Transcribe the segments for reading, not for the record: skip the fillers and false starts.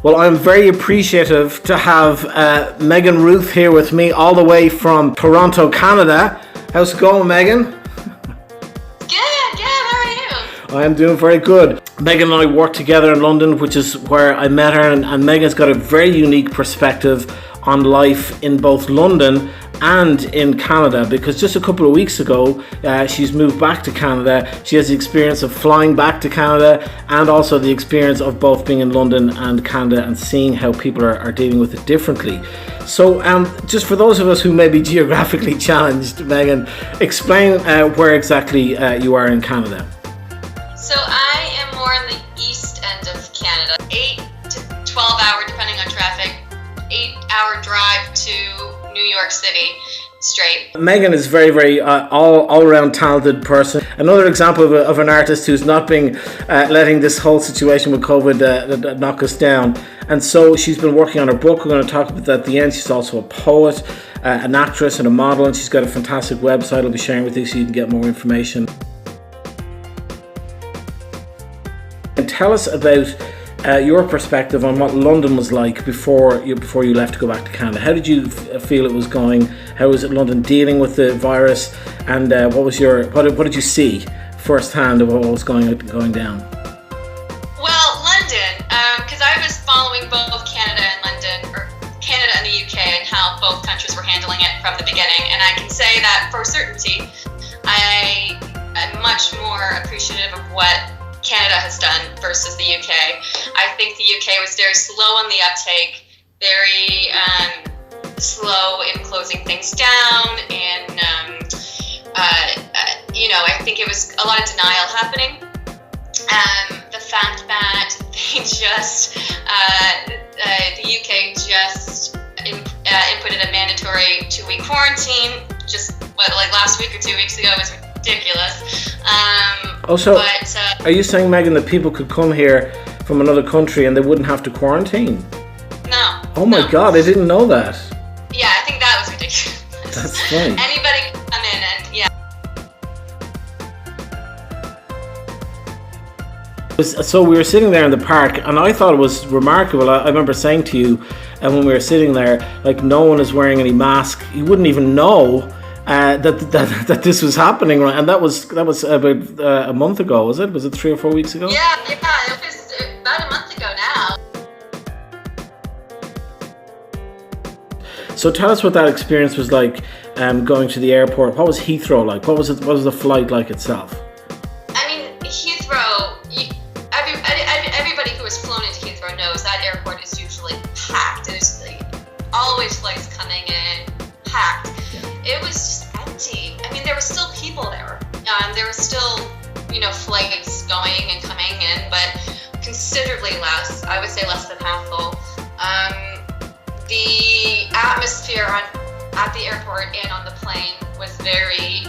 Well, I'm very appreciative to have Megan Ruth here with me all the way from Toronto, Canada. How's it going, Megan? Good. How are you? I am doing very good. Megan and I work together in London, which is where I met her, and Megan's got a very unique perspective on life in both London and in Canada, because just a couple of weeks ago she's moved back to Canada. She has the experience of flying back to Canada and also the experience of both being in London and Canada and seeing how people are dealing with it differently. So just for those of us who may be geographically challenged, Megan, explain where exactly you are in Canada. So I am more on the east end of Canada, 8 to 12 hour, depending on traffic, 8-hour drive to New York City straight. Megan is very, very all-around talented person. Another example of an artist who's not being letting this whole situation with COVID knock us down. And so she's been working on her book. We're going to talk about that at the end. She's also a poet, an actress and a model, and she's got a fantastic website I'll be sharing with you so you can get more information. And tell us about your perspective on what London was like before you left to go back to Canada. How did you feel it was going? How was London dealing with the virus? And what did you see firsthand of what was going down? Well, London, because I was following both Canada and London, or Canada and the UK, and how both countries were handling it from the beginning. And I can say that for certainty, I am much more appreciative of what Canada has done versus the UK. I think the UK was very slow on the uptake, very slow in closing things down, and I think it was a lot of denial happening. The fact that they just the UK just inputted a mandatory 2-week quarantine just last week or 2 weeks ago was ridiculous. Are you saying, Megan, that people could come here from another country and they wouldn't have to quarantine? No. Oh my God, I didn't know that. Yeah, I think that was ridiculous. That's funny. Anybody can come in and, yeah. So we were sitting there in the park, and I thought it was remarkable. I remember saying to you, when we were sitting there, like, no one is wearing any mask. You wouldn't even know that this was happening, right? And that was about a month ago, was it? Was it 3 or 4 weeks ago? Yeah, it was about a month ago now. So tell us what that experience was like, going to the airport. What was Heathrow like? What was the flight like itself? I mean, Heathrow. Everybody who has flown into Heathrow knows that airport is usually packed. There's always flights coming in, packed. It was just empty. I mean, there were still people there. There were still, flights going and coming in, but considerably less. I would say less than half full. The atmosphere at the airport and on the plane was very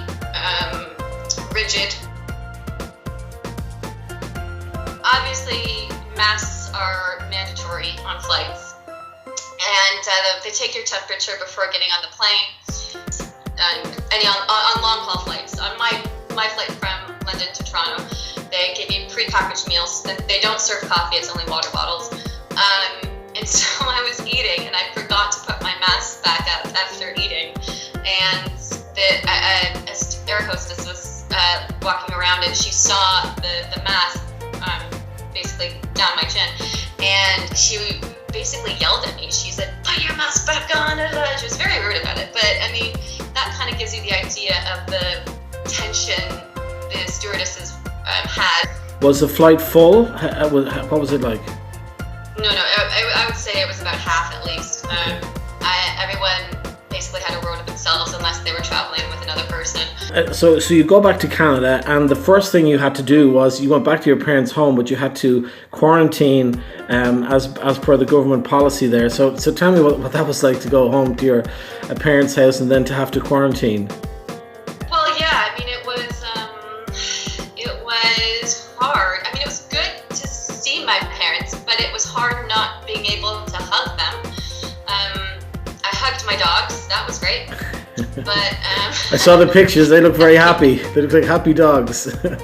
rigid. Obviously, masks are mandatory on flights, and they take your temperature before getting on the plane. On long haul flights. On my flight from London to Toronto, they give you pre-packaged meals. They don't serve coffee; it's only water bottles. And so I was eating, and I forgot to put my mask back up after eating. And the air hostess was walking around, and she saw the mask basically down my chin, and she basically yelled at me. She said, "Put your mask back on." She was very rude about it, but I mean, that kind of gives you the idea of the tension the stewardesses had. Was the flight full? What was it like? No, I would say it was about half at least. Everyone basically had a row to themselves unless they were traveling with another person. So you go back to Canada, and the first thing you had to do was you went back to your parents' home, but you had to quarantine as per the government policy there. So tell me what that was like to go home to your parents' house and then to have to quarantine. Well, yeah, I mean it was hard. I mean, it was good to see my parents, but it was hard not being able to hug them. I hugged my dogs. That was great. But I saw the pictures. They look very happy. They look like happy dogs. Yeah,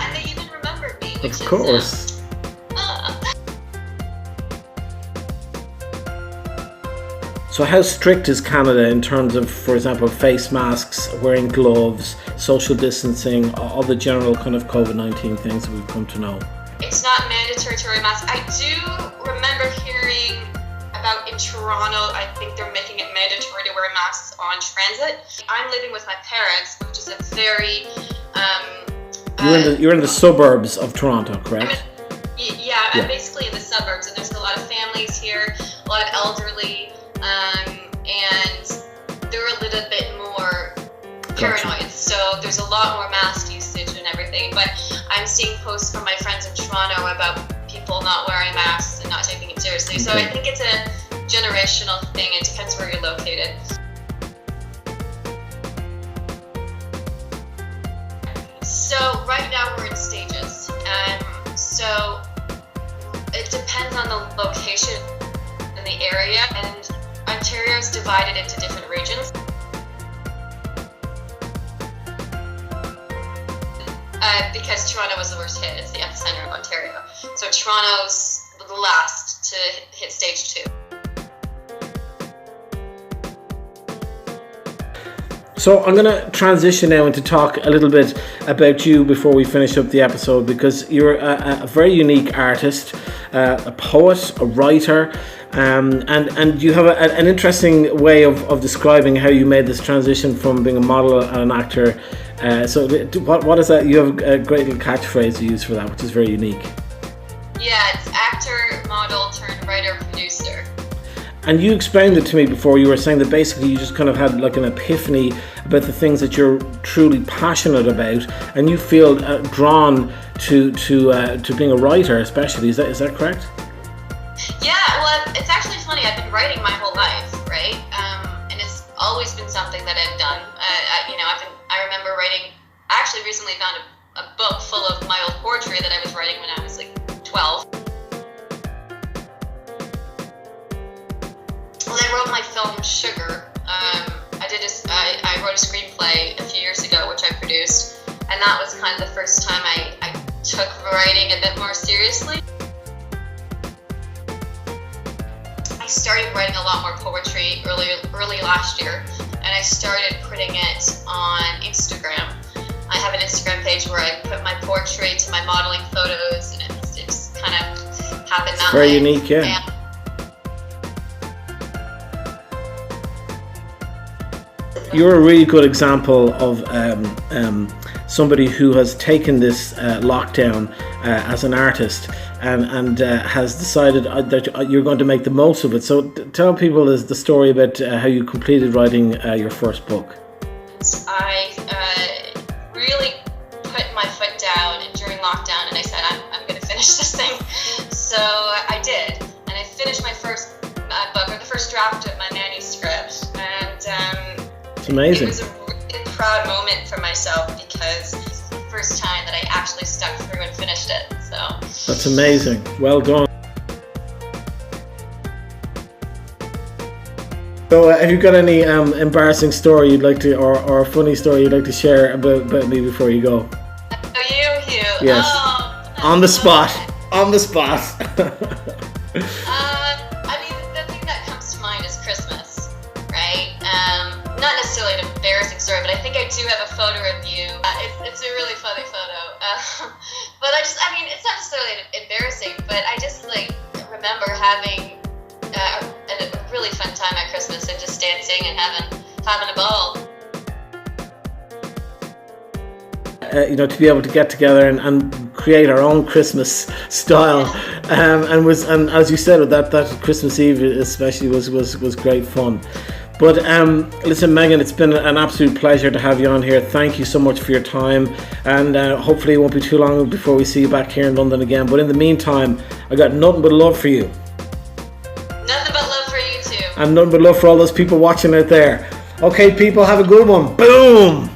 and they even remembered me. Of course. So how strict is Canada in terms of, for example, face masks, wearing gloves, social distancing, all the general kind of COVID-19 things that we've come to know? It's not mandatory to wear masks. I do remember hearing about in Toronto, I think they're making it mandatory to wear masks on transit. I'm living with my parents, which is a very... You're in the suburbs of Toronto, correct? I'm basically in the suburbs, and there's a lot of families here, a lot of elderly, and they're a little bit more paranoid. Gotcha. So there's a lot more mask usage and everything. But I'm seeing posts from my friends in Toronto about people not wearing masks and not taking it seriously. Okay. So I think it's a generational thing. It depends where you're located. So right now we're in stages. So it depends on the location and the area, and Ontario's divided into different regions. Because Toronto was the worst hit, it's the epicenter of Ontario. So Toronto's the last to hit stage 2. So I'm going to transition now into talk a little bit about you before we finish up the episode, because you're a very unique artist, a poet, a writer, and you have an interesting way of describing how you made this transition from being a model and an actor. So what is that? You have a great little catchphrase you use for that, which is very unique. Yeah, it's actor, model, turned writer, producer. And you explained it to me before. You were saying that basically you just kind of had like an epiphany about the things that you're truly passionate about, and you feel drawn to being a writer, especially. Is that correct? Yeah. Well, it's actually funny. I've been writing my whole life, right? And it's always been something that I've done. I remember writing. I actually recently found a book full of my old poetry that I was writing when I was like 12. Well, I wrote my film Sugar. I wrote a screenplay a few years ago, which I produced, and that was kind of the first time I took writing a bit more seriously. I started writing a lot more poetry early last year, and I started putting it on Instagram. I have an Instagram page where I put my poetry to my modeling photos, and it just kind of happened that way. Very unique, yeah. You're a really good example of somebody who has taken this lockdown as an artist and has decided that you're going to make the most of it. So tell people the story about how you completed writing your first book. I really put my foot down during lockdown, and I said, I'm going to finish this thing. So I did, and I finished my first book, or the first draft of my manuscript, and it's amazing. It was a really proud moment for myself because it's the first time that I actually stuck through and finished it. So that's amazing. Well done. So have you got any embarrassing story you'd like to, or a funny story you'd like to share about me before you go? Oh, you, Hugh. Yes. Oh, on the spot. On the spot. The thing that comes to mind is Christmas, right? Not necessarily an embarrassing story, but I think I do have a photo of you. It's a really funny photo. But it's not necessarily embarrassing, but I just remember having a really fun time at Christmas and just dancing and having a ball. To be able to get together and create our own Christmas style, and as you said, that Christmas Eve especially was great fun. But listen, Megan, it's been an absolute pleasure to have you on here. Thank you so much for your time, and hopefully it won't be too long before we see you back here in London again. But in the meantime, I got nothing but love for you. Nothing but love for you too. And nothing but love for all those people watching out there. Okay, people, have a good one. Boom!